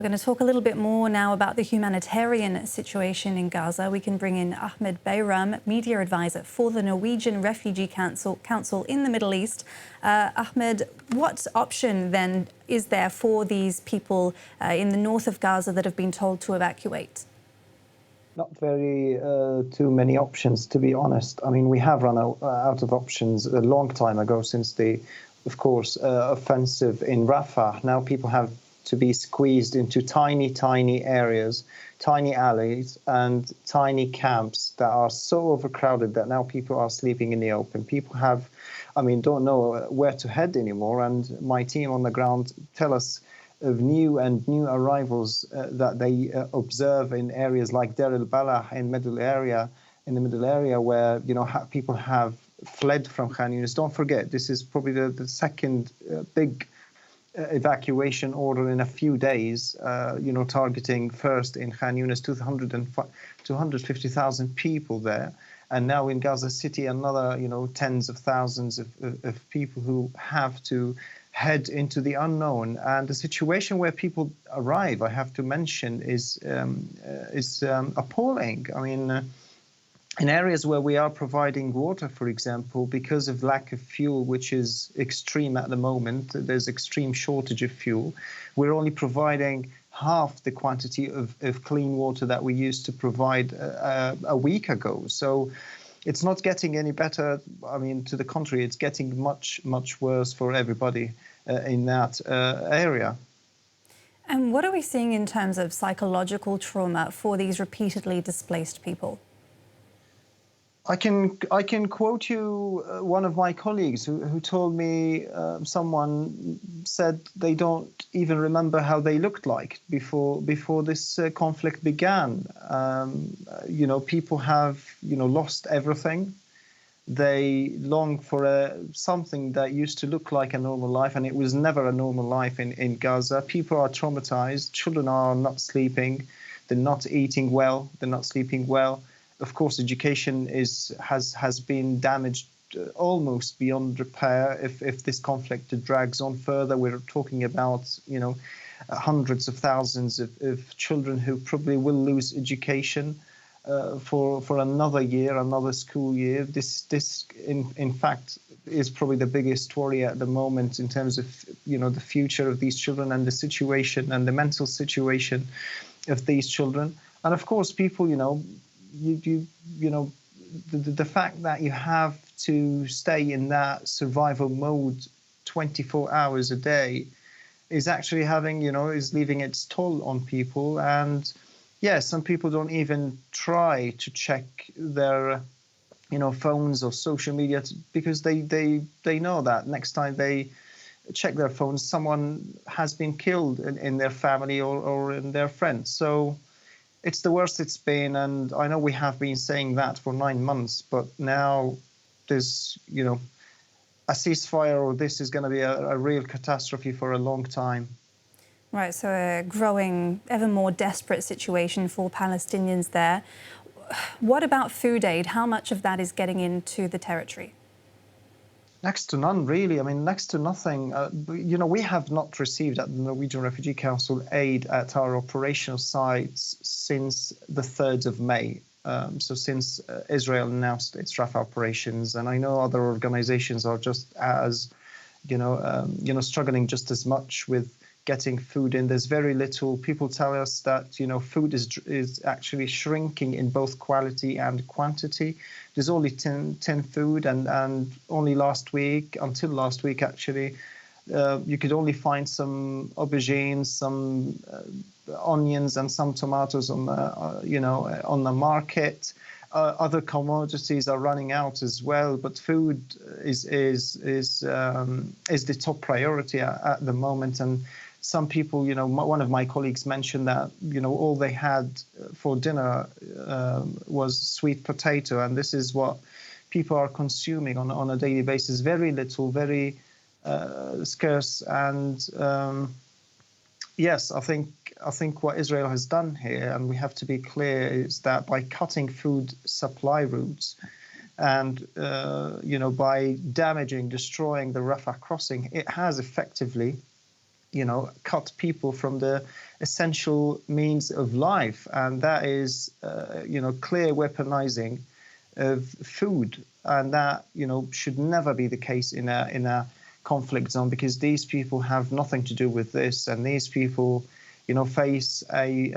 We're going to talk a little bit more now about the humanitarian situation in Gaza. We can bring in Ahmed Bayram, media advisor for the Norwegian Refugee Council in the Middle East. Ahmed, what option then is there for these people in the north of Gaza that have been told to evacuate? Not very too many options, to be honest. I mean, we have run out of options a long time ago since the, of course, offensive in Rafah. Now people have to be squeezed into tiny areas, tiny alleys and tiny camps that are so overcrowded that now people are sleeping in the open. People have, don't know where to head anymore. And my team on the ground tell us of new arrivals that they observe in areas like Deir el-Balah in the middle area where, people have fled from Khan Yunis. Don't forget, this is probably the second big evacuation order in a few days, targeting first in Khan Yunis 250,000 people there. And now in Gaza City, another, tens of thousands of people who have to head into the unknown. And the situation where people arrive, I have to mention, is appalling. I mean, in areas where we are providing water, for example, because of lack of fuel, which is extreme at the moment, there's extreme shortage of fuel, we're only providing half the quantity of clean water that we used to provide a week ago. So it's not getting any better. I mean, to the contrary, it's getting much worse for everybody in that area. And what are we seeing in terms of psychological trauma for these repeatedly displaced people? I can quote you one of my colleagues who told me someone said they don't even remember how they looked like before this conflict began. People have lost everything. They long for something that used to look like a normal life, and it was never a normal life in Gaza. People are traumatized. Children are not sleeping. They're not eating well. They're not sleeping well. Of course, education has been damaged almost beyond repair. If this conflict drags on further, we're talking about hundreds of thousands of children who probably will lose education for another year, another school year. This in fact is probably the biggest worry at the moment in terms of the future of these children and the situation and the mental situation of these children. And of course, people the fact that you have to stay in that survival mode 24 hours a day is actually is leaving its toll on people. And yeah, some people don't even try to check their phones or social media because they know that next time they check their phones, someone has been killed in their family or in their friends. So it's the worst it's been, and I know we have been saying that for 9 months, but now there's, a ceasefire, or this is going to be a real catastrophe for a long time. Right, so a growing, ever more desperate situation for Palestinians there. What about food aid? How much of that is getting into the territory? Next to none, really. I mean, next to nothing. We have not received at the Norwegian Refugee Council aid at our operational sites since the 3rd of May. So since Israel announced its Rafah operations, and I know other organizations are just as, struggling just as much with getting food in. There's very little. People tell us that food is actually shrinking in both quality and quantity. There's only 10 food, and only until last week actually, you could only find some aubergines, some onions, and some tomatoes on the on the market. Other commodities are running out as well, but food is the top priority at the moment. And some people, one of my colleagues mentioned that, all they had for dinner was sweet potato. And this is what people are consuming on a daily basis. Very little, very scarce. And yes, I think what Israel has done here, and we have to be clear, is that by cutting food supply routes and, by destroying the Rafah crossing, it has effectively cut people from the essential means of life, and that is, clear weaponizing of food, and that should never be the case in a conflict zone, because these people have nothing to do with this, and these people face a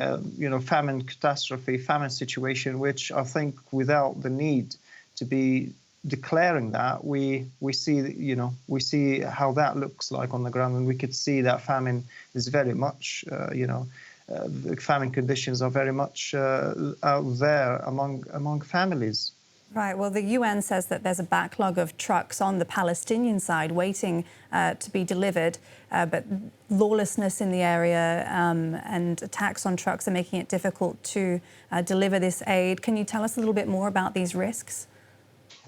famine catastrophe, famine situation, which I think without the need to be declaring that, we see how that looks like on the ground, and we could see that famine is very much the famine conditions are very much out there among families. Right. Well, the UN says that there's a backlog of trucks on the Palestinian side waiting to be delivered, but lawlessness in the area and attacks on trucks are making it difficult to deliver this aid. Can you tell us a little bit more about these risks?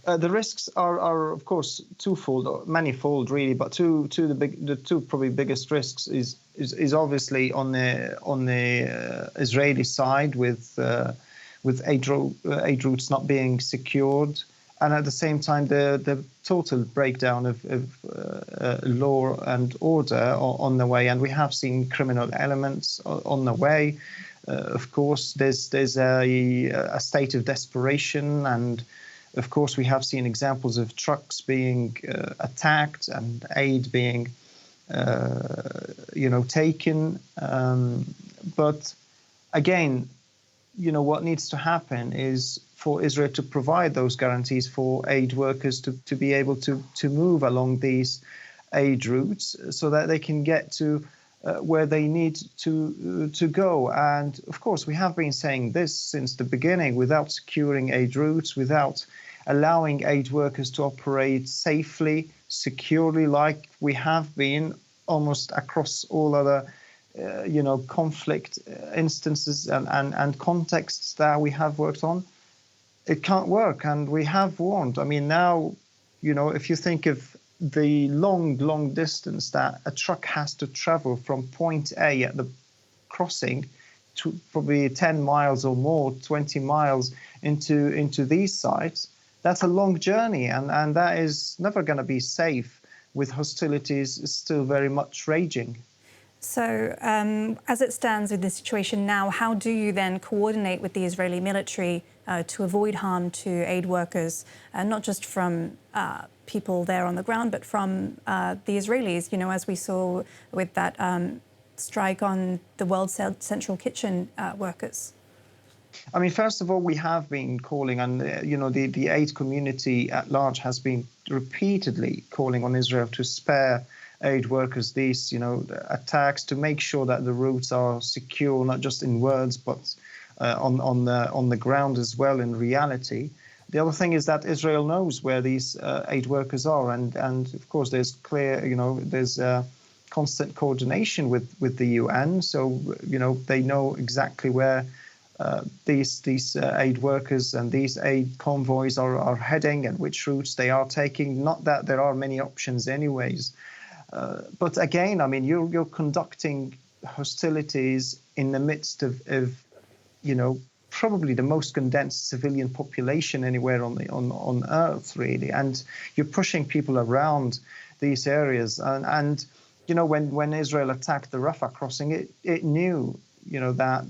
The risks are of course twofold, or manifold really, but the two probably biggest risks is obviously on the Israeli side with aid routes not being secured, and at the same time the total breakdown of law and order on the way, and we have seen criminal elements on the way. Of course, there's a state of desperation, and of course we have seen examples of trucks being attacked and aid being taken. But again, what needs to happen is for Israel to provide those guarantees for aid workers to be able to move along these aid routes so that they can get to where they need to go. And of course, we have been saying this since the beginning: without securing aid routes, without allowing aid workers to operate safely, securely, like we have been almost across all other conflict instances and contexts that we have worked on, it can't work. And we have warned. I mean, now, if you think of the long distance that a truck has to travel from point A at the crossing to probably 10 miles or more, 20 miles into these sites, that's a long journey, and that is never going to be safe with hostilities still very much raging. So as it stands with the situation now, how do you then coordinate with the Israeli military to avoid harm to aid workers, not just from people there on the ground, but from the Israelis, as we saw with that strike on the World Central Kitchen workers? I mean, first of all, we have been calling, and the aid community at large has been repeatedly calling on Israel to spare aid workers these attacks, to make sure that the routes are secure, not just in words, but on the ground as well in reality. The other thing is that Israel knows where these aid workers are, and of course there's clear there's constant coordination with the UN, so they know exactly where these aid workers and these aid convoys are heading and which routes they are taking. Not that there are many options anyways. But again, I mean, you're conducting hostilities in the midst of probably the most condensed civilian population anywhere on Earth, really, and you're pushing people around these areas. And when Israel attacked the Rafah crossing, it knew that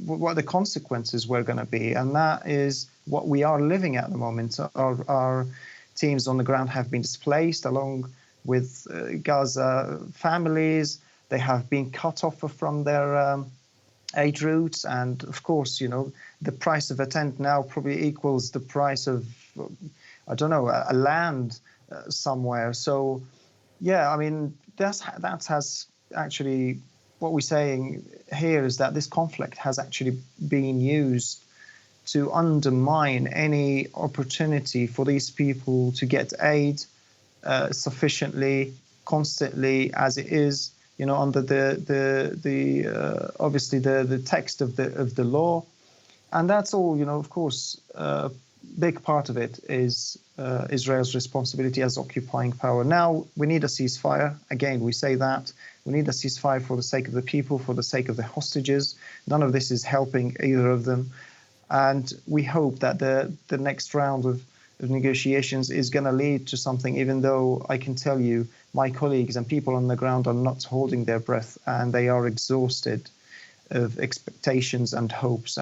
what the consequences were going to be, and that is what we are living at the moment. Our teams on the ground have been displaced along with Gaza families. They have been cut off from their aid routes, and of course, the price of a tent now probably equals the price of, I don't know, a land somewhere. So, yeah, I mean, that has actually, what we're saying here is that this conflict has actually been used to undermine any opportunity for these people to get aid sufficiently, constantly, as it is, under the obviously the text of the law, and that's all. Of course, a big part of it is Israel's responsibility as occupying power. Now we need a ceasefire. Again, we say that we need a ceasefire for the sake of the people, for the sake of the hostages. None of this is helping either of them, and we hope that the next round of of negotiations is going to lead to something, even though I can tell you my colleagues and people on the ground are not holding their breath, and they are exhausted of expectations and hopes.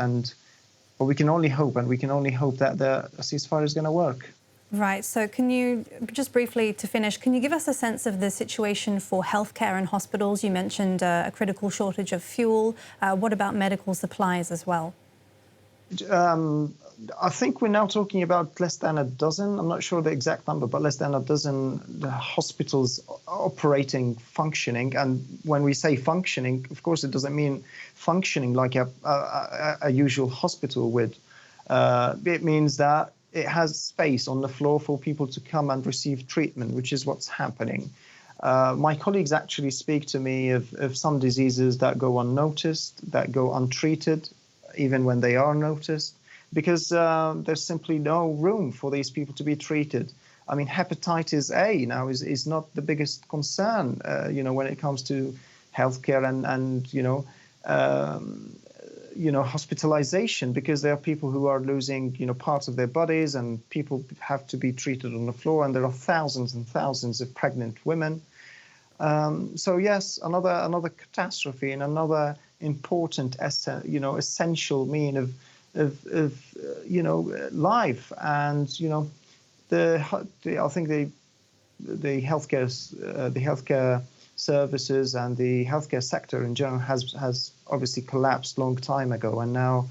But we can only hope, and we can only hope that the ceasefire is going to work. Right. So can you, just briefly to finish, can you give us a sense of the situation for healthcare and hospitals? You mentioned a critical shortage of fuel. What about medical supplies as well? I think we're now talking about less than a dozen, I'm not sure the exact number, but less than a dozen hospitals operating, functioning. And when we say functioning, of course, it doesn't mean functioning like a usual hospital would. It means that it has space on the floor for people to come and receive treatment, which is what's happening. My colleagues actually speak to me of some diseases that go unnoticed, that go untreated, even when they are noticed, because there's simply no room for these people to be treated. I mean, hepatitis A now is not the biggest concern, when it comes to healthcare and hospitalization, because there are people who are losing, parts of their bodies, and people have to be treated on the floor, and there are thousands and thousands of pregnant women. So yes, another catastrophe and another important, essential mean of life. And I think the healthcare services and the healthcare sector in general has obviously collapsed long time ago, and now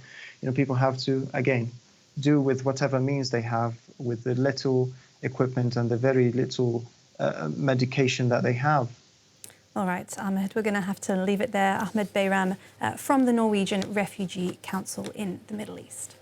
people have to again do with whatever means they have, with the little equipment and the very little medication that they have. All right, Ahmed, we're going to have to leave it there. Ahmed Bayram from the Norwegian Refugee Council in the Middle East.